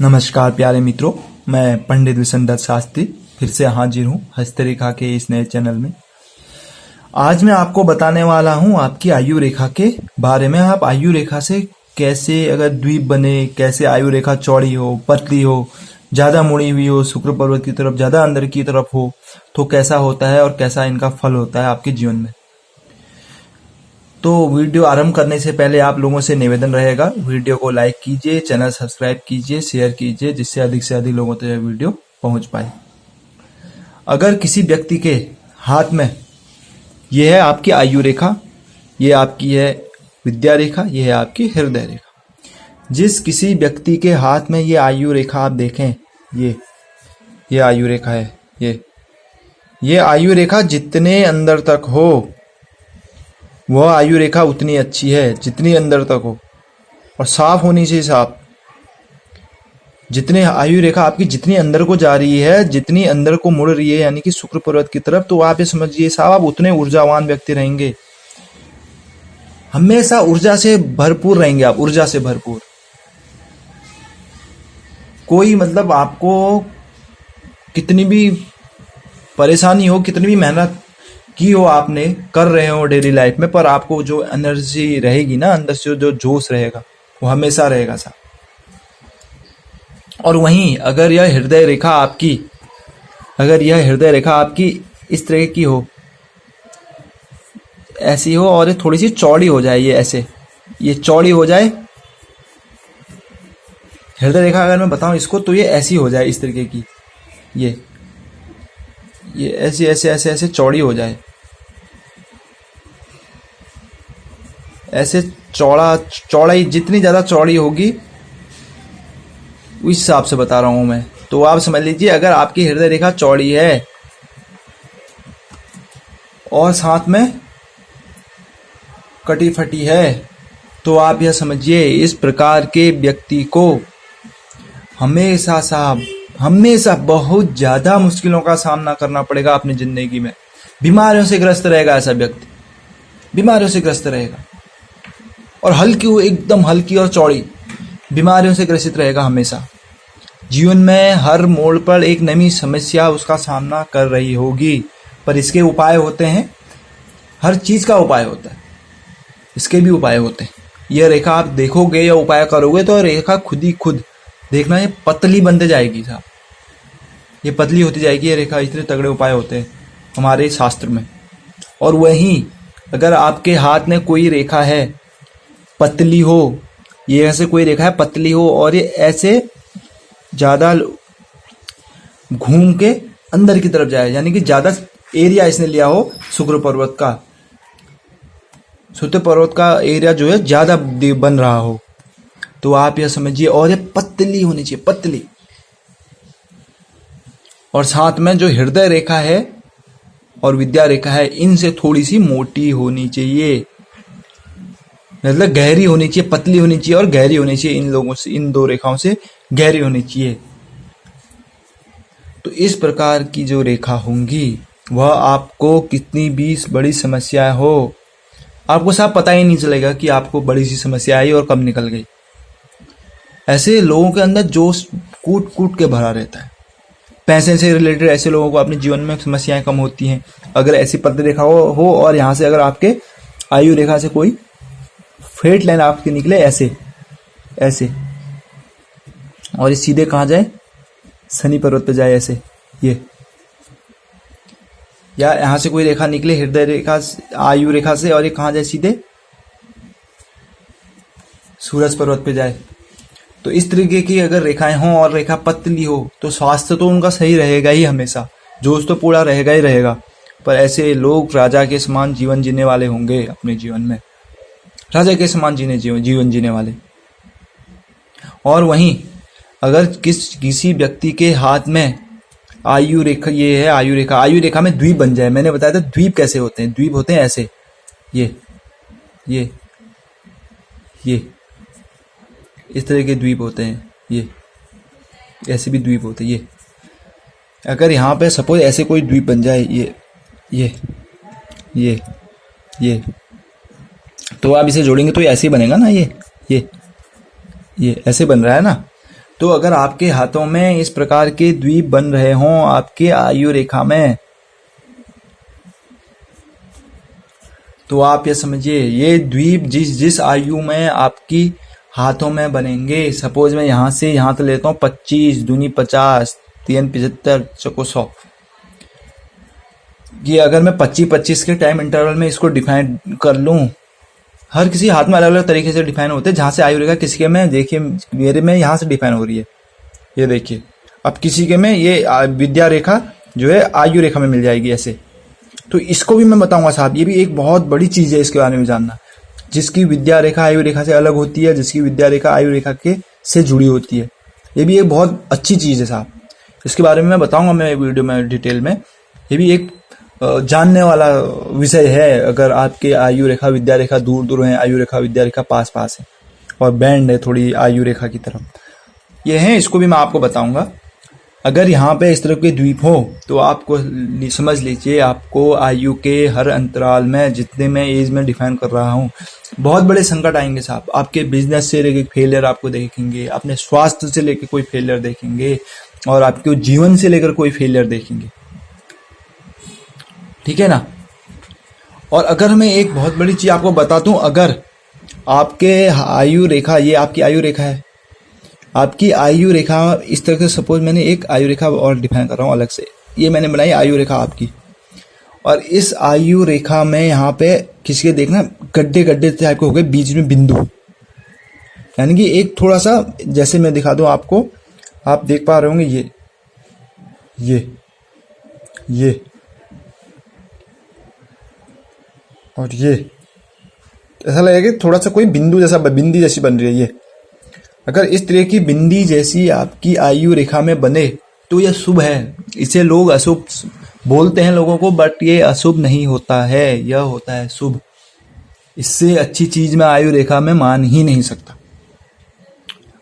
नमस्कार प्यारे मित्रों, मैं पंडित विशनदत्त शास्त्री फिर से हाजिर हूँ हस्तरेखा के इस नए चैनल में। आज मैं आपको बताने वाला हूँ आपकी आयु रेखा के बारे में। आप आयु रेखा से कैसे अगर द्वीप बने, कैसे आयु रेखा चौड़ी हो, पतली हो, ज्यादा मुड़ी हुई हो, शुक्र पर्वत की तरफ ज्यादा अंदर की तरफ हो, तो कैसा होता है और कैसा इनका फल होता है आपके जीवन में। तो वीडियो आरंभ करने से पहले आप लोगों से निवेदन रहेगा, वीडियो को लाइक कीजिए, चैनल सब्सक्राइब कीजिए, शेयर कीजिए, जिससे अधिक से अधिक लोगों तक यह वीडियो पहुंच पाए। अगर किसी व्यक्ति के हाथ में यह है आपकी आयु रेखा, ये आपकी है विद्या रेखा, यह है आपकी हृदय रेखा। जिस किसी व्यक्ति के हाथ में ये आयु रेखा आप देखें, ये आयु रेखा है, ये आयु रेखा जितने अंदर तक हो वह आयु रेखा उतनी अच्छी है जितनी अंदर तक हो, और साफ होनी चाहिए। साफ जितने आयु रेखा आपकी जितनी अंदर को जा रही है, जितनी अंदर को मुड़ रही है, यानी कि शुक्र पर्वत की तरफ, तो आप ये समझिए साहब आप उतने ऊर्जावान व्यक्ति रहेंगे। हमेशा ऊर्जा से भरपूर रहेंगे आप, ऊर्जा से भरपूर। कोई मतलब आपको कितनी भी परेशानी हो, कितनी भी मेहनत की हो, आपने कर रहे हो डेली लाइफ में, पर आपको जो एनर्जी रहेगी ना अंदर से, जो जोश रहेगा वो हमेशा रहेगा साहब। और वहीं अगर यह हृदय रेखा आपकी इस तरह की हो, ऐसी हो, और ये थोड़ी सी चौड़ी हो जाए, ये ऐसे ये चौड़ी हो जाए हृदय रेखा, अगर मैं बताऊं इसको तो ये ऐसी हो जाए, इस तरीके की, ये ऐसे ऐसे ऐसे ऐसे चौड़ी हो जाए, ऐसे चौड़ाई जितनी ज्यादा चौड़ी होगी उस हिसाब से बता रहा हूं मैं। तो आप समझ लीजिए अगर आपकी हृदय रेखा चौड़ी है और साथ में कटी फटी है, तो आप यह समझिए इस प्रकार के व्यक्ति को हमेशा बहुत ज्यादा मुश्किलों का सामना करना पड़ेगा अपनी जिंदगी में। बीमारियों से ग्रस्त रहेगा ऐसा व्यक्ति, बीमारियों से ग्रस्त रहेगा, और एकदम हल्की और चौड़ी बीमारियों से ग्रसित रहेगा हमेशा। जीवन में हर मोड़ पर एक नई समस्या उसका सामना कर रही होगी, पर इसके उपाय होते हैं, हर चीज का उपाय होता है, इसके भी उपाय होते हैं। यह रेखा आप देखोगे या उपाय करोगे तो रेखा खुद देखना, ये पतली बनते जाएगी साहब, ये पतली होती जाएगी ये रेखा। इतने तगड़े उपाय होते हैं हमारे शास्त्र में। और वहीं अगर आपके हाथ में कोई रेखा है पतली हो, ये ऐसे कोई रेखा है पतली हो और ये ऐसे ज्यादा घूम के अंदर की तरफ जाए, यानी कि ज्यादा एरिया इसने लिया हो शुक्र पर्वत का एरिया जो है ज्यादा बन रहा हो, तो आप यह समझिए, और ये पतली होनी चाहिए, पतली। और साथ में जो हृदय रेखा है और विद्या रेखा है, इनसे थोड़ी सी मोटी होनी चाहिए, मतलब गहरी होनी चाहिए, पतली होनी चाहिए और गहरी होनी चाहिए। इन दो रेखाओं से गहरी होनी चाहिए। तो इस प्रकार की जो रेखा होंगी, वह आपको कितनी भी बड़ी समस्या हो, आपको साफ पता ही नहीं चलेगा कि आपको बड़ी सी समस्या आई और कब निकल गई। ऐसे लोगों के अंदर जोश कूट के भरा रहता है। पैसे से रिलेटेड ऐसे लोगों को अपने जीवन में समस्याएं कम होती हैं। अगर ऐसी पतली रेखा हो और यहाँ से अगर आपके आयु रेखा से कोई फेट लाइन आपके निकले ऐसे ऐसे, और ये सीधे कहाँ जाए, शनि पर्वत पे जाए ऐसे, ये, या यहां से कोई रेखा निकले हृदय रेखा आयु रेखा से, और ये कहाँ जाए, सीधे सूरज पर्वत पे जाए। तो इस तरीके की अगर रेखाएं हों और रेखा पतली हो, तो स्वास्थ्य तो उनका सही रहेगा ही हमेशा, जोश तो पूरा रहेगा ही रहेगा। पर ऐसे लोग राजा के समान जीवन जीने वाले होंगे अपने जीवन में, राजा के समान जीवन जीने वाले। और वहीं अगर किसी व्यक्ति के हाथ में आयु रेखा, ये है आयु रेखा में द्वीप बन जाए। मैंने बताया था द्वीप कैसे होते हैं, द्वीप होते हैं ऐसे, ये इस तरह के द्वीप होते हैं, ये ऐसे भी द्वीप होते हैं। ये अगर यहाँ पे सपोज ऐसे कोई द्वीप बन जाए, ये तो आप इसे जोड़ेंगे तो ये ऐसे ही बनेगा ना, ये ऐसे बन रहा है ना। तो अगर आपके हाथों में इस प्रकार के द्वीप बन रहे हों आपके आयु रेखा में, तो आप ये समझिए ये द्वीप जिस आयु में आपकी हाथों में बनेंगे, सपोज मैं यहां से यहां तक लेता हूं 25 दूनी 50 3 75 चको 100, ये अगर मैं 25-25 के टाइम इंटरवल में इसको डिफाइन कर लूं, हर किसी हाथ में अलग अलग तरीके से डिफाइन होते हैं। जहां से आयु रेखा किसी के में, देखिए मेरे में यहां से डिफाइन हो रही है, ये देखिए। अब किसी के में ये विद्या रेखा जो है आयु रेखा में मिल जाएगी ऐसे। तो इसको भी मैं बताऊंगा साहब, ये भी एक बहुत बड़ी चीज है इसके बारे में जानना। जिसकी विद्या रेखा आयु रेखा से अलग होती है, जिसकी विद्या रेखा आयु रेखा के से जुड़ी होती है, ये भी एक बहुत अच्छी चीज है साहब। इसके बारे में मैं बताऊंगा मैं वीडियो में डिटेल में। ये भी एक जानने वाला विषय है। अगर आपके आयु रेखा विद्या रेखा दूर दूर है, आयु रेखा विद्या रेखा पास पास है और बैंड है थोड़ी आयु रेखा की तरफ, ये है, इसको भी मैं आपको बताऊंगा। अगर यहाँ पे इस तरह के द्वीप हो तो आपको समझ लीजिए आपको आयु के हर अंतराल में, जितने मैं एज में डिफाइन कर रहा हूँ, बहुत बड़े संकट आएंगे साहब। आपके बिजनेस से लेके फेलियर आपको देखेंगे, अपने स्वास्थ्य से लेके कोई फेलियर देखेंगे, और आपके जीवन से लेकर कोई फेलियर देखेंगे, ठीक है ना। और अगर मैं एक बहुत बड़ी चीज आपको बता दूं, अगर आपके आयु रेखा, ये आपकी आयु रेखा है, आपकी आयु रेखा इस तरह से, सपोज मैंने एक आयु रेखा और डिफाइन कर रहा हूं अलग से, ये मैंने बनाई आयु रेखा आपकी, और इस आयु रेखा में यहाँ पे किसी के देखना गड्ढे गड्ढे टाइप के हो गए, बीच में बिंदु, यानी कि एक थोड़ा सा, जैसे मैं दिखा दूं आपको, आप देख पा रहे होंगे ये और ये, ऐसा लगेगा कि थोड़ा सा कोई बिंदु जैसा, बिंदी जैसी बन रही है ये। अगर इस तरह की बिंदी जैसी आपकी आयु रेखा में बने तो यह शुभ है। इसे लोग अशुभ बोलते हैं लोगों को, बट ये अशुभ नहीं होता है, यह होता है शुभ। इससे अच्छी चीज मैं आयु रेखा में मान ही नहीं सकता।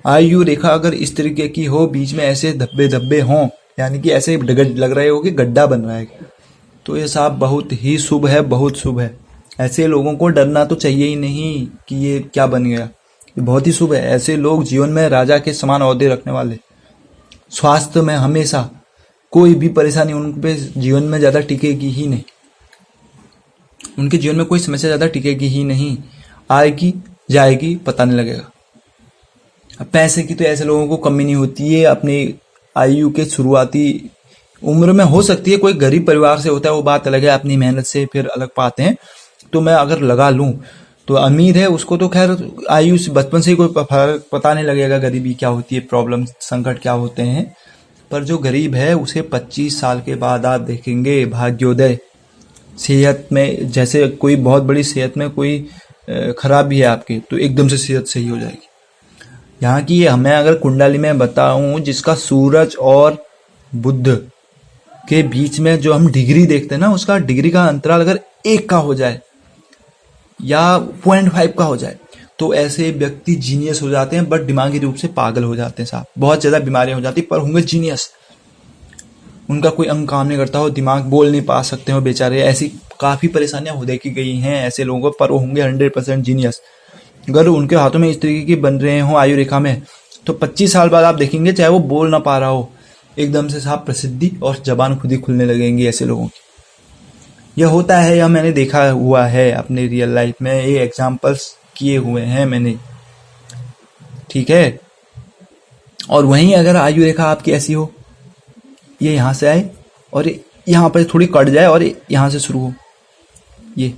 आयु रेखा अगर इस तरीके की हो, बीच में ऐसे धब्बे धब्बे हों, यानी कि ऐसे लग रहे हो कि गड्ढा बन रहा है, तो ये साहब बहुत ही शुभ है, बहुत शुभ है। ऐसे लोगों को डरना तो चाहिए ही नहीं कि ये क्या बन गया, ये बहुत ही शुभ है। ऐसे लोग जीवन में राजा के समान ओहदे रखने वाले, स्वास्थ्य में हमेशा कोई भी परेशानी उन पे जीवन में ज्यादा टिकेगी ही नहीं, उनके जीवन में कोई समस्या ज्यादा टिकेगी ही नहीं, आएगी जाएगी पता नहीं लगेगा। अब पैसे की तो ऐसे लोगों को कमी नहीं होती है। अपनी आयु के शुरुआती उम्र में हो सकती है, कोई गरीब परिवार से होता है वो बात अलग है, अपनी मेहनत से फिर अलग पाते हैं। तो मैं अगर लगा लूं तो अमीर है उसको तो खैर आयु से बचपन से ही कोई फर्क पता नहीं लगेगा, गरीबी क्या होती है, प्रॉब्लम संकट क्या होते हैं। पर जो गरीब है उसे 25 साल के बाद आप देखेंगे भाग्योदय, सेहत में, जैसे कोई बहुत बड़ी सेहत में कोई खराबी है आपकी, तो एकदम से सेहत सही हो जाएगी। यहाँ की हमें अगर कुंडली में बताऊं, जिसका सूरज और बुध के बीच में जो हम डिग्री देखते हैं ना, उसका डिग्री का अंतराल अगर 1 का हो जाए या 0.5 का हो जाए, तो ऐसे व्यक्ति जीनियस हो जाते हैं, बट दिमागी रूप से पागल हो जाते हैं साहब। बहुत ज्यादा बीमारियां हो जाती, पर होंगे जीनियस। उनका कोई अंग काम नहीं करता हो, दिमाग बोल नहीं पा सकते हो बेचारे, ऐसी काफी परेशानियां हो देखी गई हैं ऐसे लोगों पर, वो होंगे 100% जीनियस। अगर उनके हाथों में इस तरीके के बन रहे हो आयु रेखा में, तो 25 साल बाद आप देखेंगे, चाहे वो बोल ना पा रहा हो, एकदम से साहब प्रसिद्धि और जबान खुद ही खुलने लगेंगी ऐसे लोगों की। यह होता है, यह मैंने देखा हुआ है अपने रियल लाइफ में, ये एग्जाम्पल्स किए हुए हैं मैंने, ठीक है। और वहीं अगर आयु रेखा आपकी ऐसी हो, ये यहां से आए और यहां पर थोड़ी कट जाए और यहां से शुरू हो, ये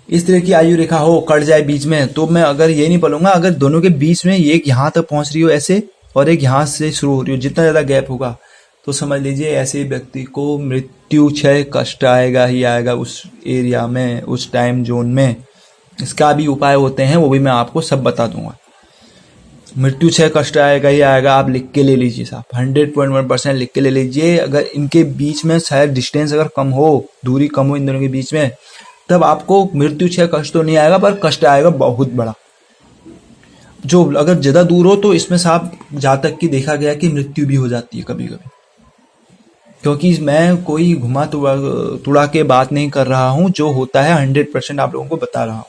इस तरह की आयु रेखा हो, कट जाए बीच में, तो मैं अगर ये नहीं बोलूंगा, अगर दोनों के बीच में एक यहां तक पहुंच रही हो ऐसे और एक यहां से शुरू हो रही हो, जितना ज्यादा गैप होगा, तो समझ लीजिए ऐसे व्यक्ति को मृत्यु क्षय कष्ट आएगा ही आएगा उस एरिया में, उस टाइम जोन में। इसका भी उपाय होते हैं, वो भी मैं आपको सब बता दूंगा। मृत्यु क्षय कष्ट आएगा ही आएगा, आप लिख के ले लीजिए साहब, 100.1% लिख के ले लीजिए। अगर इनके बीच में शायद डिस्टेंस अगर कम हो, दूरी कम हो इन दोनों के बीच में, तब आपको मृत्यु क्षय कष्ट तो नहीं आएगा, पर कष्ट आएगा बहुत बड़ा। जो अगर ज्यादा दूर हो तो इसमें साहब जातक की देखा गया कि मृत्यु भी हो जाती है कभी कभी। क्योंकि मैं कोई घुमा तुड़ा के बात नहीं कर रहा हूं, जो होता है 100% आप लोगों को बता रहा हूं।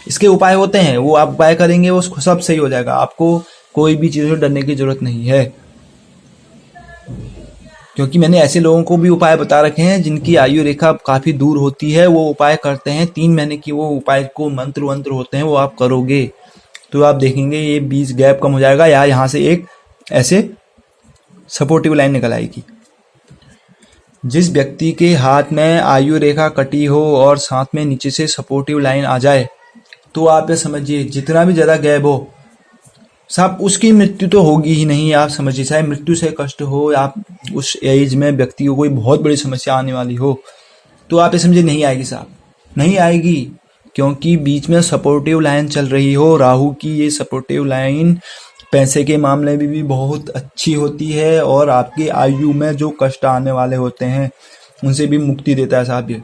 इसके उपाय होते हैं, वो आप उपाय करेंगे वो सब सही हो जाएगा। आपको कोई भी चीज़ों से डरने की जरूरत नहीं है, क्योंकि मैंने ऐसे लोगों को भी उपाय बता रखे हैं जिनकी आयु रेखा काफी दूर होती है। वो उपाय करते हैं 3 महीने की, वो उपाय को मंत्र वंत्र होते हैं, वो आप करोगे तो आप देखेंगे ये बीच गैप कम हो जाएगा, या यहाँ से एक ऐसे सपोर्टिव लाइन निकल आएगी। जिस व्यक्ति के हाथ में आयु रेखा कटी हो और साथ में नीचे से सपोर्टिव लाइन आ जाए, तो आप ये समझिए जितना भी ज्यादा गैप हो, साहब उसकी मृत्यु तो होगी ही नहीं। आप समझिए, चाहे मृत्यु से कष्ट हो, आप उस एज में व्यक्ति को कोई बहुत बड़ी समस्या आने वाली हो, तो आप ये समझिए नहीं आएगी साहब, नहीं आएगी, क्योंकि बीच में सपोर्टिव लाइन चल रही हो। राहु की ये सपोर्टिव लाइन पैसे के मामले में भी बहुत अच्छी होती है, और आपकी आयु में जो कष्ट आने वाले होते हैं उनसे भी मुक्ति देता है साहब ये।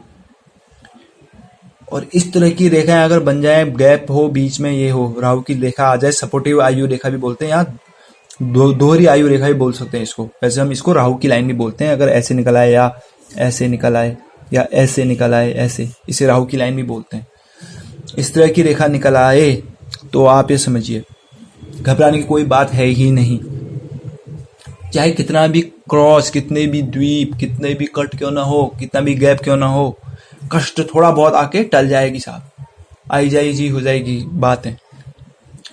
और इस तरह की रेखाएं अगर बन जाए, गैप हो बीच में, ये हो राहु की रेखा आ जाए, सपोर्टिव आयु रेखा भी बोलते हैं, यहाँ दोहरी आयु रेखा भी बोल सकते हैं इसको। वैसे हम इसको राहु की लाइन भी बोलते हैं। अगर ऐसे निकल आए या ऐसे निकल आए या ऐसे निकल आए, ऐसे, इसे राहु की लाइन भी बोलते हैं। इस तरह की रेखा निकल आए तो आप ये समझिए घबराने की कोई बात है ही नहीं। चाहे कितना भी क्रॉस, कितने भी द्वीप, कितने भी कट क्यों ना हो, कितना भी गैप क्यों ना हो, कष्ट थोड़ा बहुत आके टल जाएगी साहब, आई जाएगी, हो जाएगी बातें,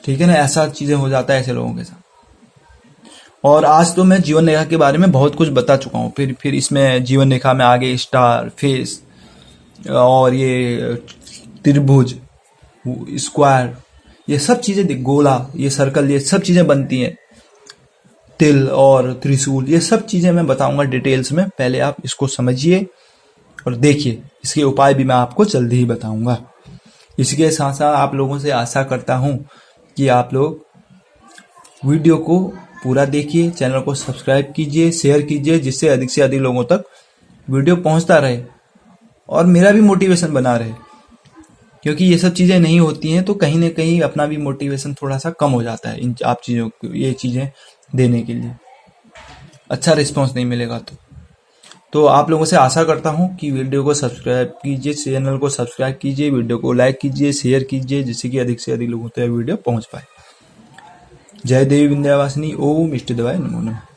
ठीक है ना। ऐसा चीजें हो जाता है ऐसे लोगों के साथ। और आज तो मैं जीवन रेखा के बारे में बहुत कुछ बता चुका हूँ। फिर इसमें जीवन रेखा में आगे स्टार, फेस और ये त्रिभुज, स्क्वायर, ये सब चीजें, गोला, ये सर्कल, ये सब चीजें बनती हैं, तिल और त्रिशूल, ये सब चीजें मैं बताऊंगा डिटेल्स में। पहले आप इसको समझिए और देखिए, इसके उपाय भी मैं आपको जल्दी ही बताऊंगा। इसके साथ साथ आप लोगों से आशा करता हूं कि आप लोग वीडियो को पूरा देखिए, चैनल को सब्सक्राइब कीजिए, शेयर कीजिए, जिससे अधिक से अधिक लोगों तक वीडियो पहुंचता रहे और मेरा भी मोटिवेशन बना रहे। क्योंकि ये सब चीजें नहीं होती हैं तो कहीं ना कहीं अपना भी मोटिवेशन थोड़ा सा कम हो जाता है, इन आप चीजों को, ये चीजें देने के लिए अच्छा रिस्पॉन्स नहीं मिलेगा। तो आप लोगों से आशा करता हूं कि वीडियो को सब्सक्राइब कीजिए, चैनल को सब्सक्राइब कीजिए, वीडियो को लाइक कीजिए, शेयर कीजिए, जिससे कि अधिक से अधिक लोगों तक वीडियो पहुंच पाए। जय देवी विंध्यवासिनी। ओम इष्ट देवाय नमो नमः।